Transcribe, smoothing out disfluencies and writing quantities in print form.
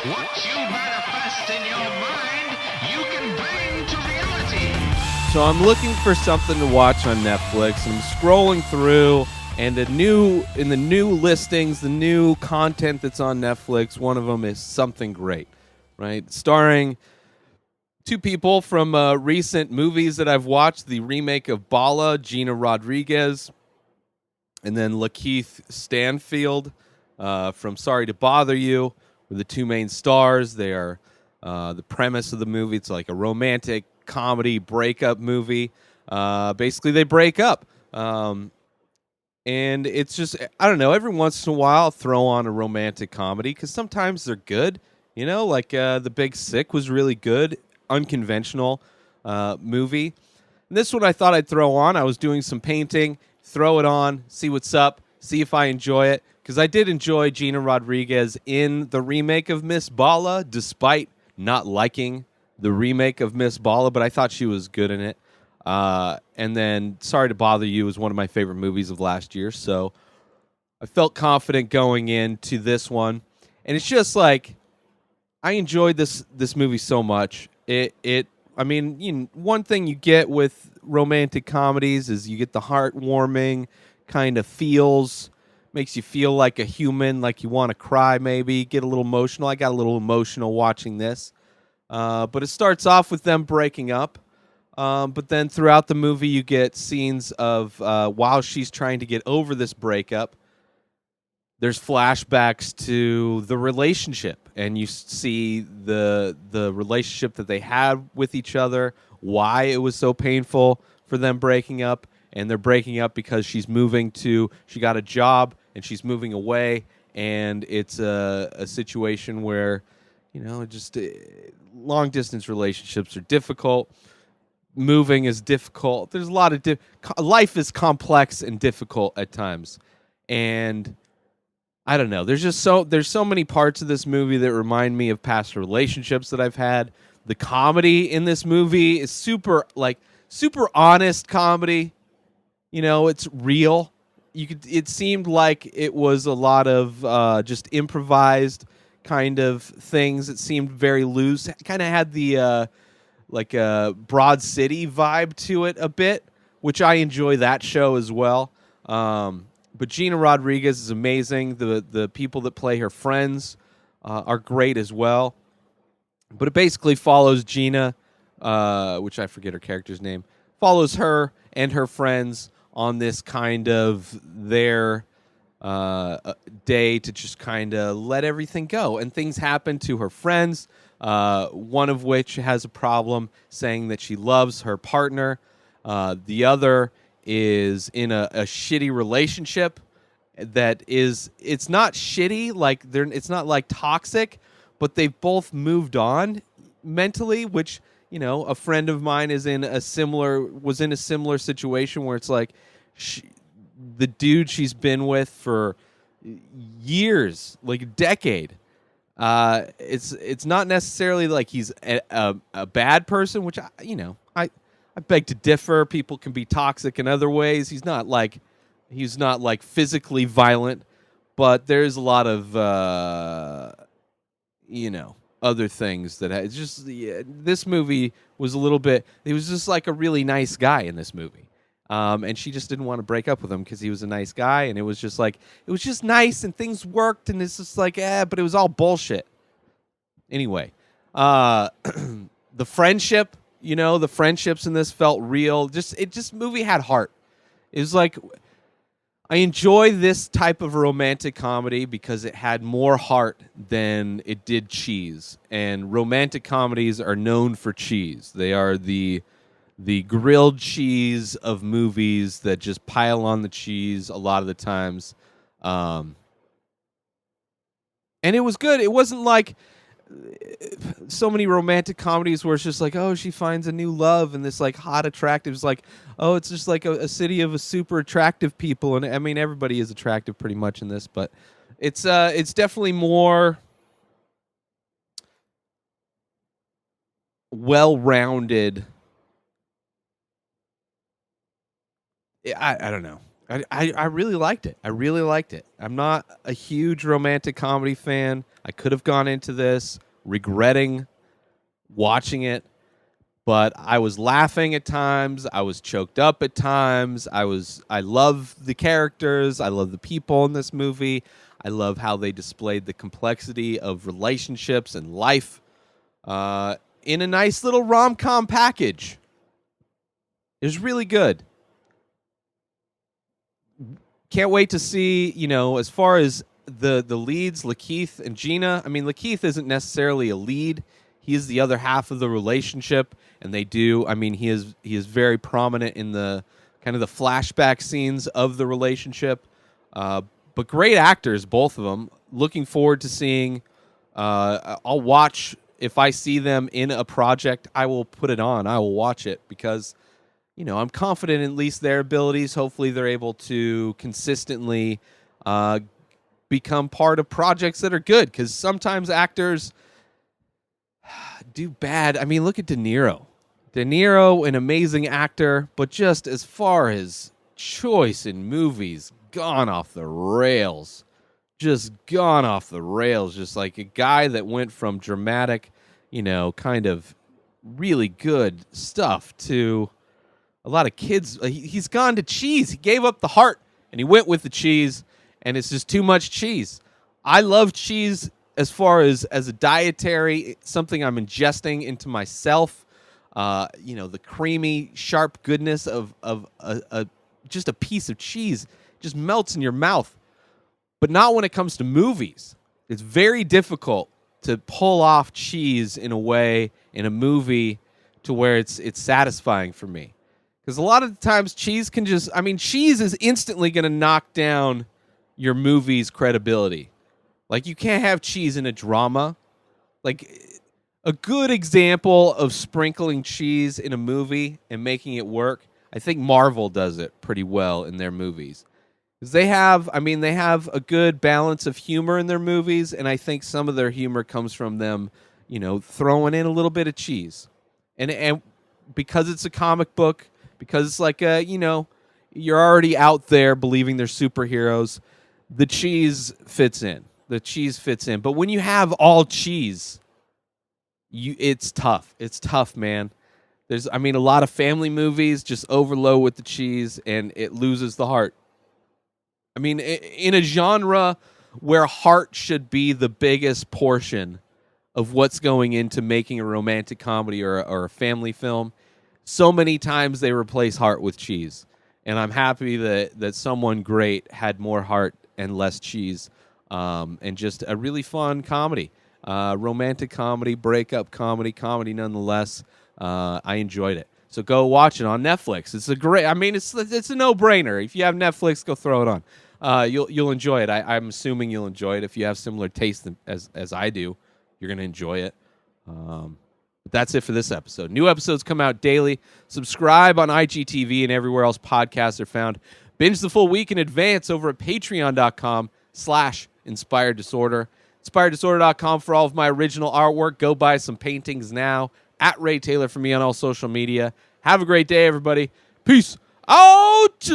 What you manifest in your mind, you can bring to reality. So I'm looking for something to watch on Netflix, and I'm scrolling through, and in the new listings, the new content that's on Netflix, one of them is Something Great, right? Starring two people from recent movies that I've watched: the remake of Bala, Gina Rodriguez, and then Lakeith Stanfield from Sorry to Bother You were the two main stars. They are the premise of the movie. It's like a romantic comedy breakup movie. Basically, they break up. And it's just, I don't know, every once in a while I'll throw on a romantic comedy because sometimes they're good. You know, like The Big Sick was really good, unconventional movie. And this one I thought I'd throw on. I was doing some painting, throw it on, see what's up, see if I enjoy it. Because I did enjoy Gina Rodriguez in the remake of Miss Bala, despite not liking the remake of Miss Bala, but I thought she was good in it. And then Sorry to Bother You was one of my favorite movies of last year, so I felt confident going into this one. And it's just like I enjoyed this movie so much. I mean, one thing you get with romantic comedies is you get the heartwarming kind of feels, makes you feel like a human, like you want to cry maybe, get a little emotional. I got a little emotional watching this. But it starts off with them breaking up. But then throughout the movie, you get scenes of while she's trying to get over this breakup, there's flashbacks to the relationship, and you see the relationship that they had with each other, why it was so painful for them breaking up, and they're breaking up because she got a job and she's moving away, and it's a situation where, just long distance relationships are difficult. Moving is difficult. There's a lot of life is complex and difficult at times, and I don't know. There's so many parts of this movie that remind me of past relationships that I've had. The comedy in this movie is super honest comedy. It's real. It seemed like it was a lot of just improvised kind of things. It seemed very loose. Kind of had the like a Broad City vibe to it a bit, which I enjoy that show as well. But Gina Rodriguez is amazing. The people that play her friends are great as well. But it basically follows Gina, which I forget her character's name, follows her and her friends on this kind of their day to just kind of let everything go. And things happen to her friends, one of which has a problem saying that she loves her partner. The other is in a shitty relationship that it's not shitty, like it's not like toxic, but they've both moved on mentally, which, a friend of mine was in a similar situation where it's like the dude she's been with for years, like a decade. It's not necessarily like he's a bad person, which I beg to differ. People can be toxic in other ways. He's not like physically violent, but there's a lot of other things that it's just this movie was a little bit. He was just like a really nice guy in this movie. And she just didn't want to break up with him because he was a nice guy, and it was just nice and things worked, and it's just like, but it was all bullshit. Anyway, the friendship, the friendships in this felt real. Movie had heart. It was like, I enjoy this type of romantic comedy because it had more heart than it did cheese. And romantic comedies are known for cheese. They are the grilled cheese of movies that just pile on the cheese a lot of the times. And it was good. It wasn't like so many romantic comedies where it's just like, oh, she finds a new love and this like hot attractive. It's like, oh, it's just like a city of a super attractive people. And I mean, everybody is attractive pretty much in this, but it's definitely more well-rounded. I don't know. I really liked it. I really liked it. I'm not a huge romantic comedy fan. I could have gone into this regretting watching it, but I was laughing at times. I was choked up at times. I love the characters. I love the people in this movie. I love how they displayed the complexity of relationships and life in a nice little rom-com package. It was really good. Can't wait to see, as far as the leads, Lakeith and Gina. I mean, Lakeith isn't necessarily a lead. He is the other half of the relationship, and they do. I mean, he is very prominent in the kind of the flashback scenes of the relationship. But great actors, both of them. Looking forward to seeing. I'll watch if I see them in a project. I will put it on. I will watch it because, I'm confident in at least their abilities. Hopefully, they're able to consistently become part of projects that are good. Because sometimes actors do bad. I mean, look at De Niro. De Niro, an amazing actor, but just as far as choice in movies, gone off the rails. Just gone off the rails. Just like a guy that went from dramatic, kind of really good stuff to a lot of kids. He's gone to cheese. He gave up the heart and he went with the cheese, and it's just too much cheese. I love cheese as far as a dietary, something I'm ingesting into myself. The creamy, sharp goodness of just a piece of cheese just melts in your mouth. But not when it comes to movies. It's very difficult to pull off cheese in a way in a movie to where it's satisfying for me. Because a lot of the times cheese cheese is instantly going to knock down your movie's credibility. Like, you can't have cheese in a drama. Like, a good example of sprinkling cheese in a movie and making it work, I think Marvel does it pretty well in their movies. Because they have a good balance of humor in their movies, and I think some of their humor comes from them, throwing in a little bit of cheese. And because it's a comic book, because it's like you're already out there believing they're superheroes, the cheese fits in. But when you have all cheese, it's tough. It's tough, man. There's a lot of family movies just overload with the cheese, and it loses the heart. I mean, in a genre where heart should be the biggest portion of what's going into making a romantic comedy or a family film, so many times they replace heart with cheese. And I'm happy that someone great had more heart and less cheese, and just a really fun comedy. Romantic comedy, breakup comedy nonetheless. I enjoyed it. So go watch it on Netflix. It's it's a no-brainer. If you have Netflix, go throw it on. You'll enjoy it. I'm assuming you'll enjoy it. If you have similar taste as I do, you're going to enjoy it. But that's it for this episode. New episodes come out daily. Subscribe on IGTV and everywhere else podcasts are found. Binge the full week in advance over at patreon.com/Inspired Disorder. InspiredDisorder.com for all of my original artwork. Go buy some paintings now. At Ray Taylor for me on all social media. Have a great day, everybody. Peace out!